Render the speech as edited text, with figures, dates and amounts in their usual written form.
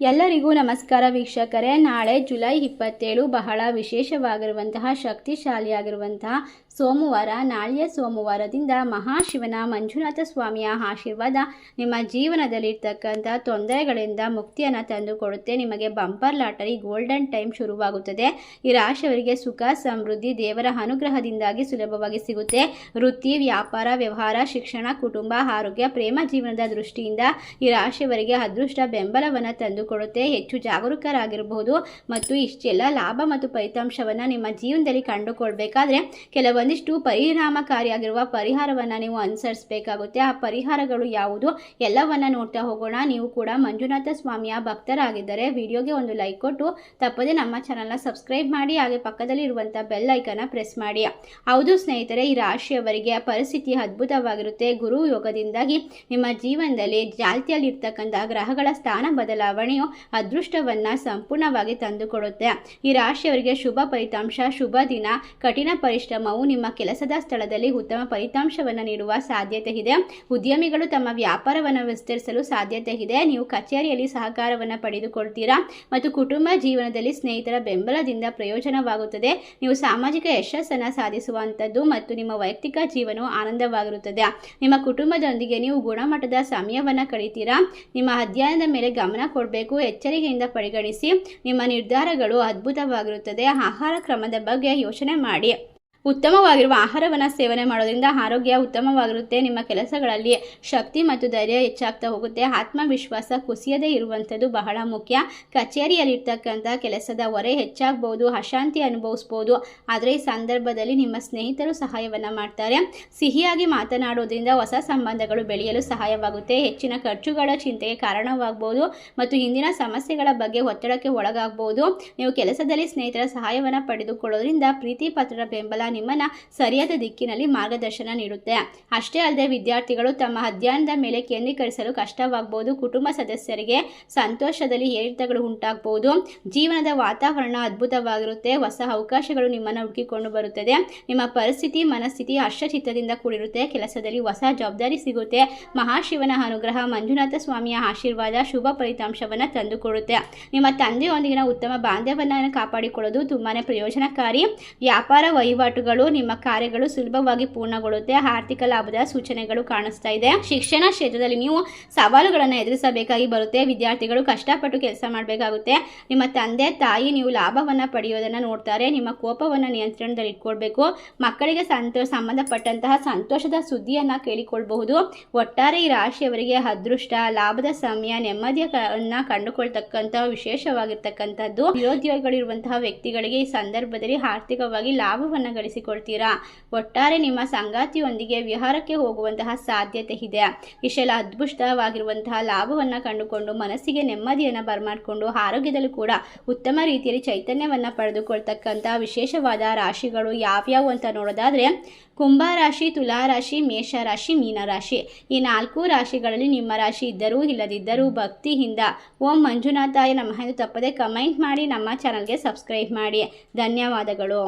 ಎಲ್ಲರಿಗೂ ನಮಸ್ಕಾರ ವೀಕ್ಷಕರೇ. ನಾಳೆ ಜುಲೈ 27 ಬಹಳ ವಿಶೇಷವಾಗಿರುವಂತಹ ಶಕ್ತಿಶಾಲಿಯಾಗಿರುವಂತಹ ಸೋಮವಾರ. ನಾಳೆಯ ಸೋಮವಾರದಿಂದ ಮಹಾಶಿವನ ಮಂಜುನಾಥ ಸ್ವಾಮಿಯ ಆಶೀರ್ವಾದ ನಿಮ್ಮ ಜೀವನದಲ್ಲಿರ್ತಕ್ಕಂಥ ತೊಂದರೆಗಳಿಂದ ಮುಕ್ತಿಯನ್ನು ತಂದುಕೊಡುತ್ತೆ. ನಿಮಗೆ ಬಂಪರ್ ಲಾಟರಿ ಗೋಲ್ಡನ್ ಟೈಮ್ ಶುರುವಾಗುತ್ತದೆ. ಈ ರಾಶಿಯವರಿಗೆ ಸುಖ ಸಮೃದ್ಧಿ ದೇವರ ಅನುಗ್ರಹದಿಂದಾಗಿ ಸುಲಭವಾಗಿ ಸಿಗುತ್ತೆ. ವೃತ್ತಿ, ವ್ಯಾಪಾರ, ವ್ಯವಹಾರ, ಶಿಕ್ಷಣ, ಕುಟುಂಬ, ಆರೋಗ್ಯ, ಪ್ರೇಮ ಜೀವನದ ದೃಷ್ಟಿಯಿಂದ ಈ ರಾಶಿಯವರಿಗೆ ಅದೃಷ್ಟ ಬೆಂಬಲವನ್ನು ತಂದುಕೊಡುತ್ತೆ. ಹೆಚ್ಚು ಜಾಗರೂಕರಾಗಿರಬಹುದು ಮತ್ತು ಇಷ್ಟೆಲ್ಲ ಲಾಭ ಮತ್ತು ಫಲಿತಾಂಶವನ್ನು ನಿಮ್ಮ ಜೀವನದಲ್ಲಿ ಕಂಡುಕೊಳ್ಬೇಕಾದ್ರೆ ಕೆಲವೊಂದಿಷ್ಟು ಪರಿಣಾಮಕಾರಿಯಾಗಿರುವ ಪರಿಹಾರವನ್ನು ನೀವು ಅನುಸರಿಸಬೇಕಾಗುತ್ತೆ. ಆ ಪರಿಹಾರಗಳು ಯಾವುದು ಎಲ್ಲವನ್ನ ನೋಡ್ತಾ ಹೋಗೋಣ. ನೀವು ಕೂಡ ಮಂಜುನಾಥ ಸ್ವಾಮಿಯ ಭಕ್ತರಾಗಿದ್ದರೆ ವಿಡಿಯೋಗೆ ಒಂದು ಲೈಕ್ ಕೊಟ್ಟು ತಪ್ಪದೆ ನಮ್ಮ ಚಾನಲ್ನ ಸಬ್ಸ್ಕ್ರೈಬ್ ಮಾಡಿ, ಹಾಗೆ ಪಕ್ಕದಲ್ಲಿ ಇರುವಂಥ ಬೆಲ್ ಐಕನ್ನ ಪ್ರೆಸ್ ಮಾಡಿ. ಹೌದು ಸ್ನೇಹಿತರೆ, ಈ ರಾಶಿಯವರಿಗೆ ಪರಿಸ್ಥಿತಿ ಅದ್ಭುತವಾಗಿರುತ್ತೆ. ಗುರು ಯೋಗದಿಂದಾಗಿ ನಿಮ್ಮ ಜೀವನದಲ್ಲಿ ಜಾಲ್ತಿಯಲ್ಲಿರ್ತಕ್ಕಂಥ ಗ್ರಹಗಳ ಸ್ಥಾನ ಬದಲಾವಣೆಯು ಅದೃಷ್ಟವನ್ನು ಸಂಪೂರ್ಣವಾಗಿ ತಂದುಕೊಡುತ್ತೆ. ಈ ರಾಶಿಯವರಿಗೆ ಶುಭ ಫಲಿತಾಂಶ, ಶುಭ ದಿನ. ಕಠಿಣ ಪರಿಶ್ರಮವು ನಿಮ್ಮ ಕೆಲಸದ ಸ್ಥಳದಲ್ಲಿ ಉತ್ತಮ ಫಲಿತಾಂಶವನ್ನು ನೀಡುವ ಸಾಧ್ಯತೆ ಇದೆ. ಉದ್ಯಮಿಗಳು ತಮ್ಮ ವ್ಯಾಪಾರವನ್ನು ವಿಸ್ತರಿಸಲು ಸಾಧ್ಯತೆ ಇದೆ. ನೀವು ಕಚೇರಿಯಲ್ಲಿ ಸಹಕಾರವನ್ನು ಪಡೆದುಕೊಳ್ತೀರಾ ಮತ್ತು ಕುಟುಂಬ ಜೀವನದಲ್ಲಿ ಸ್ನೇಹಿತರ ಬೆಂಬಲದಿಂದ ಪ್ರಯೋಜನವಾಗುತ್ತದೆ. ನೀವು ಸಾಮಾಜಿಕ ಯಶಸ್ಸನ್ನು ಸಾಧಿಸುವಂಥದ್ದು ಮತ್ತು ನಿಮ್ಮ ವೈಯಕ್ತಿಕ ಜೀವನವು ಆನಂದವಾಗಿರುತ್ತದೆ. ನಿಮ್ಮ ಕುಟುಂಬದೊಂದಿಗೆ ನೀವು ಗುಣಮಟ್ಟದ ಸಮಯವನ್ನು ಕಳೀತೀರಾ. ನಿಮ್ಮ ಅಧ್ಯಯನದ ಮೇಲೆ ಗಮನ ಕೊಡಬೇಕು. ಎಚ್ಚರಿಕೆಯಿಂದ ಪರಿಗಣಿಸಿ. ನಿಮ್ಮ ನಿರ್ಧಾರಗಳು ಅದ್ಭುತವಾಗಿರುತ್ತದೆ. ಆಹಾರ ಕ್ರಮದ ಬಗ್ಗೆ ಯೋಚನೆ ಮಾಡಿ. ಉತ್ತಮವಾಗಿರುವ ಆಹಾರವನ್ನು ಸೇವನೆ ಮಾಡೋದ್ರಿಂದ ಆರೋಗ್ಯ ಉತ್ತಮವಾಗಿರುತ್ತೆ. ನಿಮ್ಮ ಕೆಲಸಗಳಲ್ಲಿ ಶಕ್ತಿ ಮತ್ತು ಧೈರ್ಯ ಹೆಚ್ಚಾಗ್ತಾ ಹೋಗುತ್ತೆ. ಆತ್ಮವಿಶ್ವಾಸ ಕುಸಿಯದೇ ಇರುವಂಥದ್ದು ಬಹಳ ಮುಖ್ಯ. ಕಚೇರಿಯಲ್ಲಿರ್ತಕ್ಕಂಥ ಕೆಲಸದ ಹೊರೆ ಹೆಚ್ಚಾಗಬಹುದು, ಅಶಾಂತಿ ಅನುಭವಿಸ್ಬೋದು. ಆದರೆ ಈ ಸಂದರ್ಭದಲ್ಲಿ ನಿಮ್ಮ ಸ್ನೇಹಿತರು ಸಹಾಯವನ್ನು ಮಾಡ್ತಾರೆ. ಸಿಹಿಯಾಗಿ ಮಾತನಾಡೋದ್ರಿಂದ ಹೊಸ ಸಂಬಂಧಗಳು ಬೆಳೆಯಲು ಸಹಾಯವಾಗುತ್ತೆ. ಹೆಚ್ಚಿನ ಖರ್ಚುಗಳ ಚಿಂತೆಗೆ ಕಾರಣವಾಗಬಹುದು ಮತ್ತು ಹಿಂದಿನ ಸಮಸ್ಯೆಗಳ ಬಗ್ಗೆ ಒತ್ತಡಕ್ಕೆ ಒಳಗಾಗಬಹುದು. ನೀವು ಕೆಲಸದಲ್ಲಿ ಸ್ನೇಹಿತರ ಸಹಾಯವನ್ನು ಪಡೆದುಕೊಳ್ಳೋದ್ರಿಂದ ಪ್ರೀತಿ ಪಾತ್ರರ ಬೆಂಬಲ ನಿಮ್ಮನ್ನ ಸರಿಯಾದ ದಿಕ್ಕಿನಲ್ಲಿ ಮಾರ್ಗದರ್ಶನ ನೀಡುತ್ತೆ. ಅಷ್ಟೇ ಅಲ್ಲದೆ ವಿದ್ಯಾರ್ಥಿಗಳು ತಮ್ಮ ಅಧ್ಯಯನದ ಮೇಲೆ ಕೇಂದ್ರೀಕರಿಸಲು ಕಷ್ಟವಾಗಬಹುದು. ಕುಟುಂಬ ಸದಸ್ಯರಿಗೆ ಸಂತೋಷದಲ್ಲಿ ಏರಿಳಿತಗಳು ಉಂಟಾಗಬಹುದು. ಜೀವನದ ವಾತಾವರಣ ಅದ್ಭುತವಾಗಿರುತ್ತೆ. ಹೊಸ ಅವಕಾಶಗಳು ನಿಮ್ಮನ್ನು ಹುಡುಕಿಕೊಂಡು ಬರುತ್ತದೆ. ನಿಮ್ಮ ಪರಿಸ್ಥಿತಿ ಮನಸ್ಥಿತಿ ಹರ್ಷಚಿತ್ತದಿಂದ ಕೂಡಿರುತ್ತೆ. ಕೆಲಸದಲ್ಲಿ ಹೊಸ ಜವಾಬ್ದಾರಿ ಸಿಗುತ್ತೆ. ಮಹಾಶಿವನ ಅನುಗ್ರಹ, ಮಂಜುನಾಥ ಸ್ವಾಮಿಯ ಆಶೀರ್ವಾದ ಶುಭ ಫಲಿತಾಂಶವನ್ನು ತಂದುಕೊಡುತ್ತೆ. ನಿಮ್ಮ ತಂದೆಯೊಂದಿಗಿನ ಉತ್ತಮ ಬಾಂಧವ್ಯವನ್ನು ಕಾಪಾಡಿಕೊಳ್ಳೋದು ತುಂಬಾನೇ ಪ್ರಯೋಜನಕಾರಿ. ವ್ಯಾಪಾರ ವಹಿವಾಟು ನಿಮ್ಮ ಕಾರ್ಯಗಳು ಸುಲಭವಾಗಿ ಪೂರ್ಣಗೊಳ್ಳುತ್ತೆ. ಆರ್ಥಿಕ ಲಾಭದ ಸೂಚನೆಗಳು ಕಾಣಿಸ್ತಾ ಇದೆ. ಶಿಕ್ಷಣ ಕ್ಷೇತ್ರದಲ್ಲಿ ನೀವು ಸವಾಲುಗಳನ್ನು ಎದುರಿಸಬೇಕಾಗಿ ಬರುತ್ತೆ. ವಿದ್ಯಾರ್ಥಿಗಳು ಕಷ್ಟಪಟ್ಟು ಕೆಲಸ ಮಾಡಬೇಕಾಗುತ್ತೆ. ನಿಮ್ಮ ತಂದೆ ತಾಯಿ ನೀವು ಲಾಭವನ್ನು ಪಡೆಯೋದನ್ನು ನೋಡ್ತಾರೆ. ನಿಮ್ಮ ಕೋಪವನ್ನು ನಿಯಂತ್ರಣದಲ್ಲಿ ಇಟ್ಕೊಳ್ಬೇಕು. ಮಕ್ಕಳಿಗೆ ಸಂಬಂಧಪಟ್ಟಂತಹ ಸಂತೋಷದ ಸುದ್ದಿಯನ್ನು ಕೇಳಿಕೊಳ್ಬಹುದು. ಒಟ್ಟಾರೆ ಈ ರಾಶಿಯವರಿಗೆ ಅದೃಷ್ಟ, ಲಾಭದ ಸಮಯ, ನೆಮ್ಮದಿಯನ್ನ ಕಂಡುಕೊಳ್ತಕ್ಕಂತಹ ವಿಶೇಷವಾಗಿರ್ತಕ್ಕಂಥದ್ದು. ನಿರುದ್ಯೋಗಿಗಳಿರುವಂತಹ ವ್ಯಕ್ತಿಗಳಿಗೆ ಈ ಸಂದರ್ಭದಲ್ಲಿ ಆರ್ಥಿಕವಾಗಿ ಲಾಭವನ್ನು ಗಳಿಸಿಕೊಳ್ತೀರಾ. ಒಟ್ಟಾರೆ ನಿಮ್ಮ ಸಂಗಾತಿಯೊಂದಿಗೆ ವಿಹಾರಕ್ಕೆ ಹೋಗುವಂತಹ ಸಾಧ್ಯತೆ ಇದೆ. ಇಷ್ಟೆಲ್ಲ ಅದ್ಭುತವಾಗಿರುವಂತಹ ಲಾಭವನ್ನು ಕಂಡುಕೊಂಡು ಮನಸ್ಸಿಗೆ ನೆಮ್ಮದಿಯನ್ನು ಬರಮಾಡಿಕೊಂಡು ಆರೋಗ್ಯದಲ್ಲೂ ಕೂಡ ಉತ್ತಮ ರೀತಿಯಲ್ಲಿ ಚೈತನ್ಯವನ್ನು ಪಡೆದುಕೊಳ್ತಕ್ಕಂಥ ವಿಶೇಷವಾದ ರಾಶಿಗಳು ಯಾವ್ಯಾವು ಅಂತ ನೋಡೋದಾದ್ರೆ ಕುಂಭ ರಾಶಿ, ತುಲಾ ರಾಶಿ, ಮೇಷ ರಾಶಿ, ಮೀನ ರಾಶಿ. ಈ 4 ರಾಶಿಗಳಲ್ಲಿ ನಿಮ್ಮ ರಾಶಿ ಇದ್ದರೂ ಇಲ್ಲದಿದ್ದರೂ ಭಕ್ತಿಯಿಂದ ಓಂ ಮಂಜುನಾಥಾಯ ನಮಃ ಎಂದು ತಪ್ಪದೆ ಕಮೆಂಟ್ ಮಾಡಿ. ನಮ್ಮ ಚಾನಲ್ಗೆ ಸಬ್ಸ್ಕ್ರೈಬ್ ಮಾಡಿ. ಧನ್ಯವಾದಗಳು.